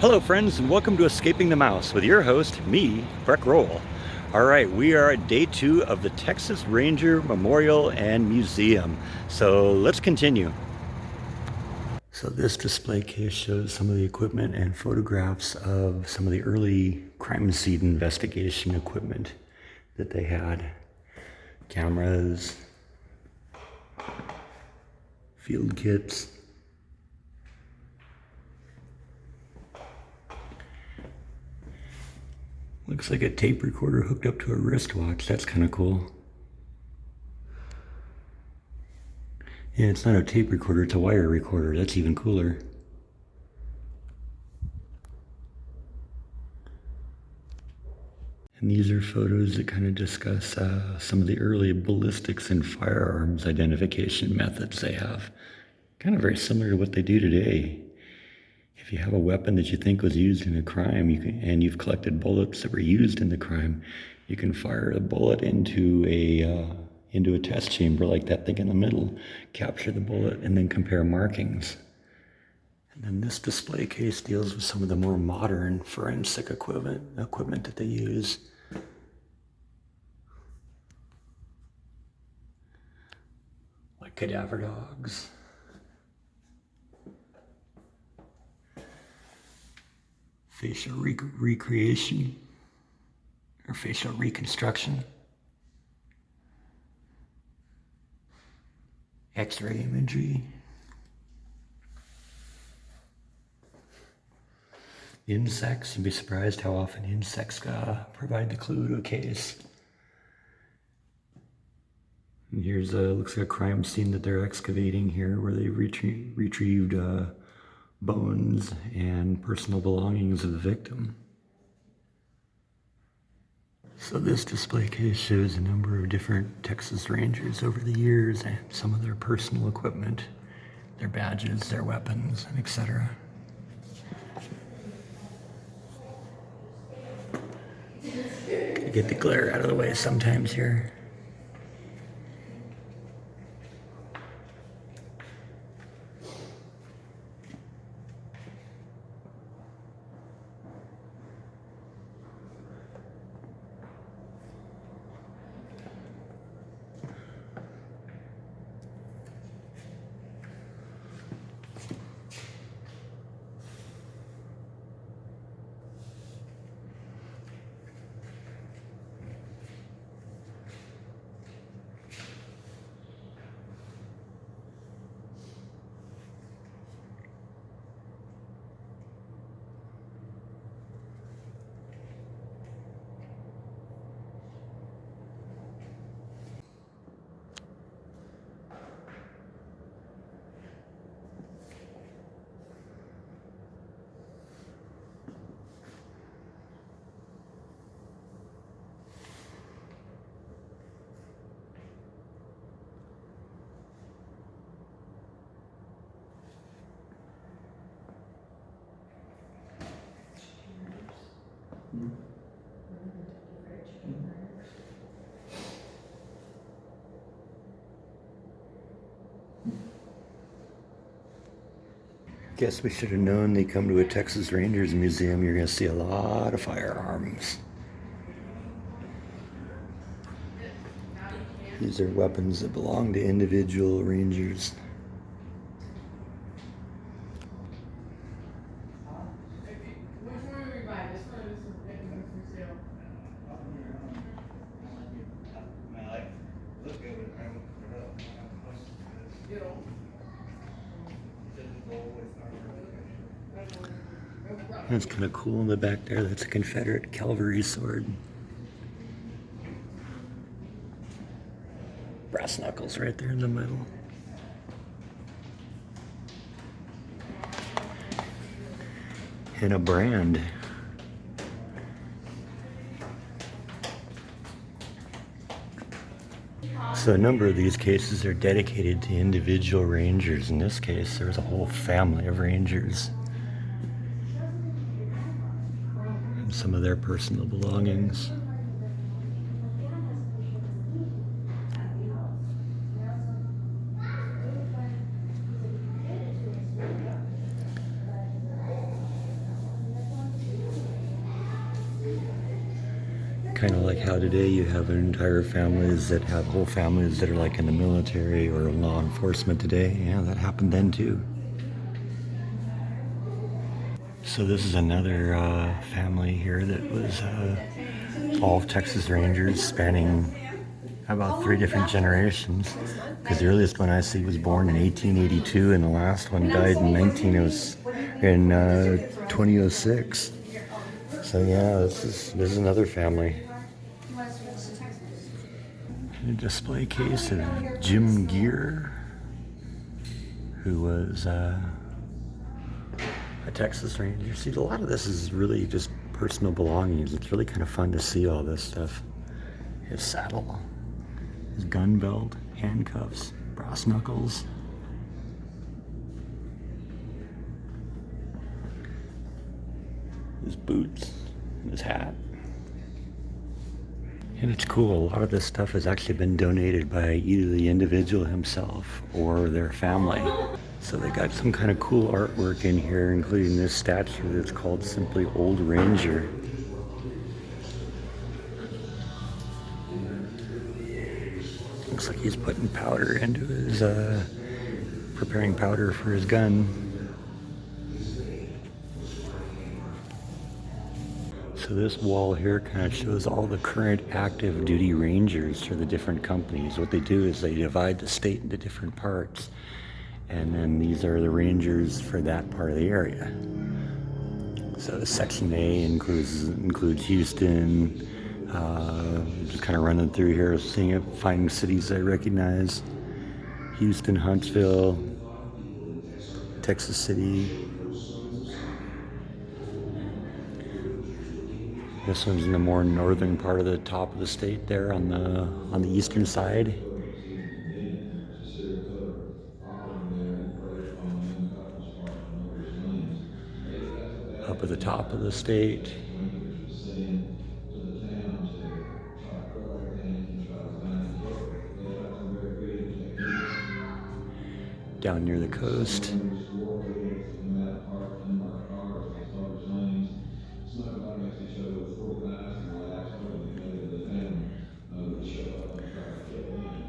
Hello friends, and welcome to Escaping the Mouse with your host, me, Breck Roll. Alright, we are at day 2 of the Texas Ranger Memorial and Museum. So let's continue. So this display case shows some of the equipment and photographs of some of the early crime scene investigation equipment that they had. Cameras, field kits. Looks like a tape recorder hooked up to a wristwatch. That's kind of cool. Yeah, it's not a tape recorder, it's a wire recorder. That's even cooler. And these are photos that kind of discuss some of the early ballistics and firearms identification methods they have. Kind of very similar to what they do today. If you have a weapon that you think was used in a crime, and you've collected bullets that were used in the crime, you can fire a bullet into a test chamber like that thing in the middle, capture the bullet, and then compare markings. And then this display case deals with some of the more modern forensic equipment that they use. Like cadaver dogs. Facial recreation or facial reconstruction, X-ray imagery, insects. You'd be surprised how often insects provide the clue to a case. And here's looks like a crime scene that they're excavating here, where they retrieved bones and personal belongings of the victim. So this display case shows a number of different Texas Rangers over the years and some of their personal equipment, their badges, their weapons, and etc. Gotta get the glare out of the way sometimes here. Guess we should have known they come to a Texas Rangers museum. You're going to see a lot of firearms. These are weapons that belong to individual Rangers. That's kind of cool in the back there. That's a Confederate cavalry sword. Brass knuckles right there in the middle. And a brand. So a number of these cases are dedicated to individual Rangers. In this case, there's a whole family of Rangers. And some of their personal belongings. Kind of like how today you have entire families that have whole families that are like in the military or law enforcement today. Yeah, that happened then too. So this is another family here that was all Texas Rangers spanning about 3 different generations. Because the earliest one I see was born in 1882 and the last one died in 2006. So yeah, this is another family. A display case of Jim Gear, who was a Texas Ranger. See, a lot of this is really just personal belongings. It's really kind of fun to see all this stuff. His saddle, his gun belt, handcuffs, brass knuckles. His boots, and his hat. And it's cool, a lot of this stuff has actually been donated by either the individual himself or their family. So they got some kind of cool artwork in here, including this statue that's called simply Old Ranger. Looks like he's putting powder into his, preparing powder for his gun. So this wall here kind of shows all the current active duty Rangers for the different companies. What they do is they divide the state into different parts. And then these are the Rangers for that part of the area. So Section A includes Houston. Just kind of running through here, seeing it, finding cities I recognize. Houston, Huntsville, Texas City. This one's in the more northern part of the top of the state there on the eastern side. Up at the top of the state. Down near the coast.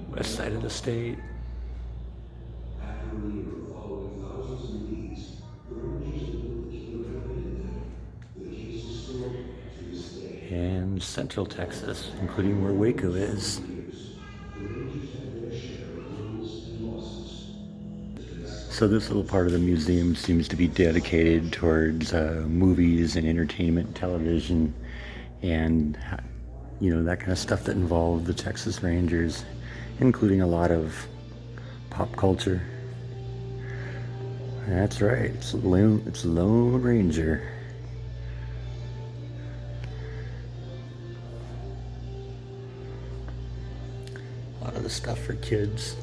West side of the state. And central Texas, including where Waco is. So this little part of the museum seems to be dedicated towards movies and entertainment, television, and that kind of stuff that involved the Texas Rangers, including a lot of pop culture. That's right, it's Lone Ranger. A lot of the stuff for kids.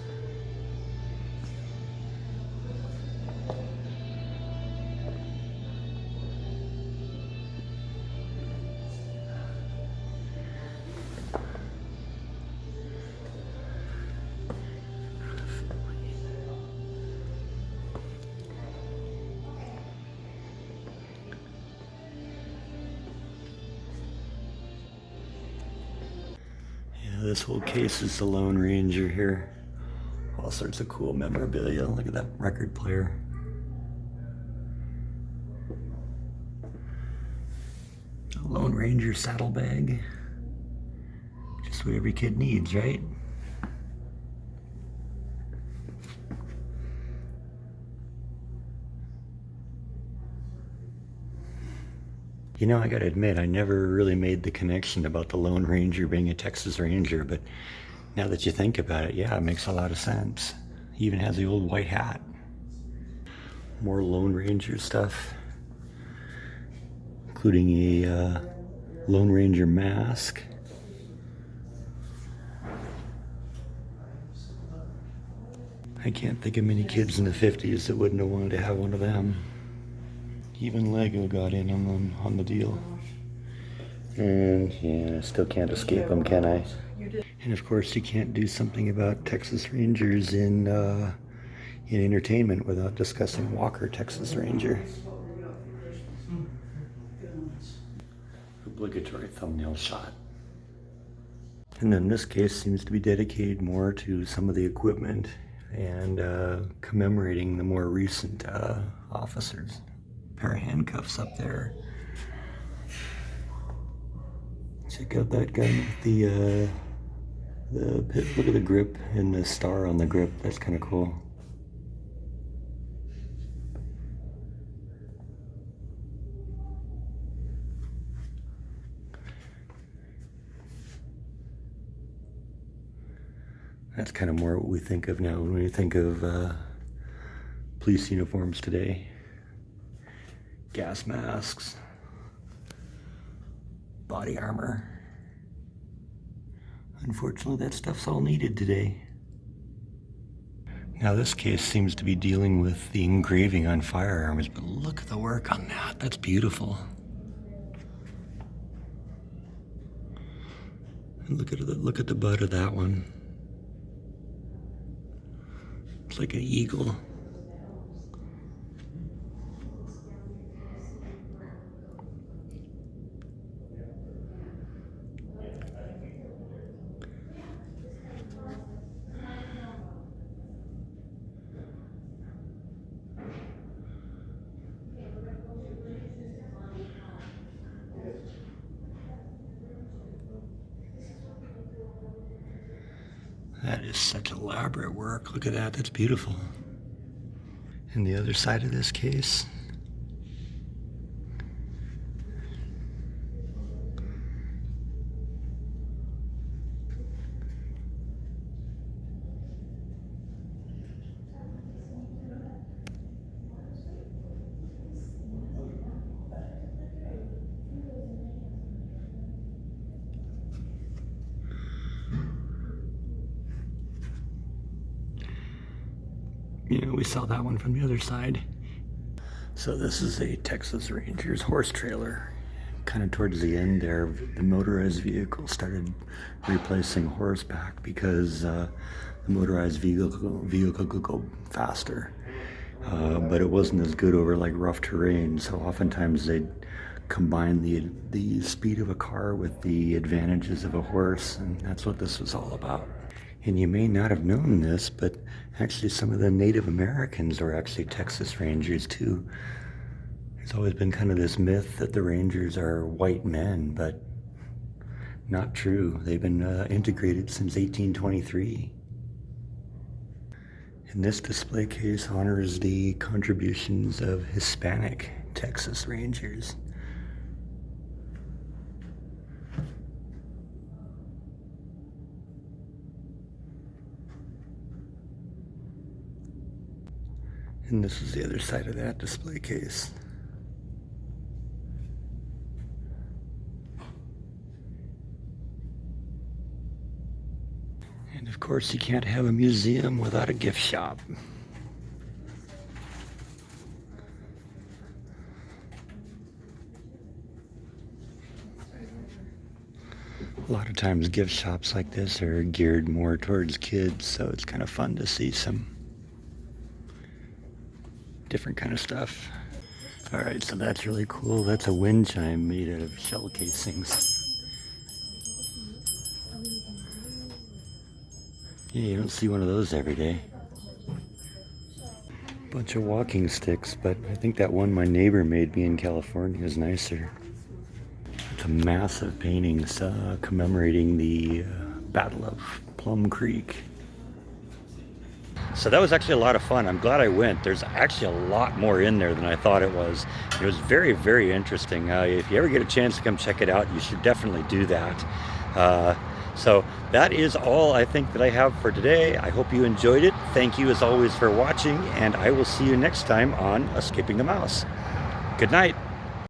This whole case is the Lone Ranger here. All sorts of cool memorabilia. Look at that record player. A Lone Ranger saddlebag. Just what every kid needs, right? I gotta admit, I never really made the connection about the Lone Ranger being a Texas Ranger, but now that you think about it, yeah, it makes a lot of sense. He even has the old white hat. More Lone Ranger stuff, including a Lone Ranger mask. I can't think of many kids in the 50s that wouldn't have wanted to have one of them. Even Lego got in on the deal. And yeah, I still can't escape them, can I? And of course, you can't do something about Texas Rangers in entertainment without discussing Walker, Texas Ranger. Obligatory thumbnail shot. And then this case seems to be dedicated more to some of the equipment and commemorating the more recent officers. A pair of handcuffs up there. Check out that gun with look at the grip and the star on the grip. That's kind of cool. That's kind of more what we think of now when we think of police uniforms today. Gas masks, body armor. Unfortunately, that stuff's all needed today. Now this case seems to be dealing with the engraving on firearms, but look at the work on that. That's beautiful. And look at the butt of that one. It's like an eagle. That is such elaborate work. Look at that, that's beautiful. And the other side of this case. You know, we saw that one from the other side. So this is a Texas Rangers horse trailer. Kind of towards the end there, the motorized vehicle started replacing horseback because the motorized vehicle could go faster. But it wasn't as good over like rough terrain, so oftentimes they'd combine the speed of a car with the advantages of a horse, and that's what this was all about. And you may not have known this, but actually some of the Native Americans are actually Texas Rangers too. There's always been kind of this myth that the Rangers are white men, but not true. They've been integrated since 1823. And this display case honors the contributions of Hispanic Texas Rangers. And this is the other side of that display case. And of course, you can't have a museum without a gift shop. A lot of times gift shops like this are geared more towards kids, so it's kind of fun to see some different kind of stuff. All right, so that's really cool. That's a wind chime made out of shell casings. Yeah, you don't see one of those every day. Bunch of walking sticks, but I think that one my neighbor made me in California is nicer. It's a massive painting commemorating the Battle of Plum Creek. So that was actually a lot of fun. I'm glad I went. There's actually a lot more in there than I thought it was. It was very, very interesting. If you ever get a chance to come check it out, you should definitely do that. So that is all I think that I have for today. I hope you enjoyed it. Thank you as always for watching, and I will see you next time on Escaping the Mouse. Good night.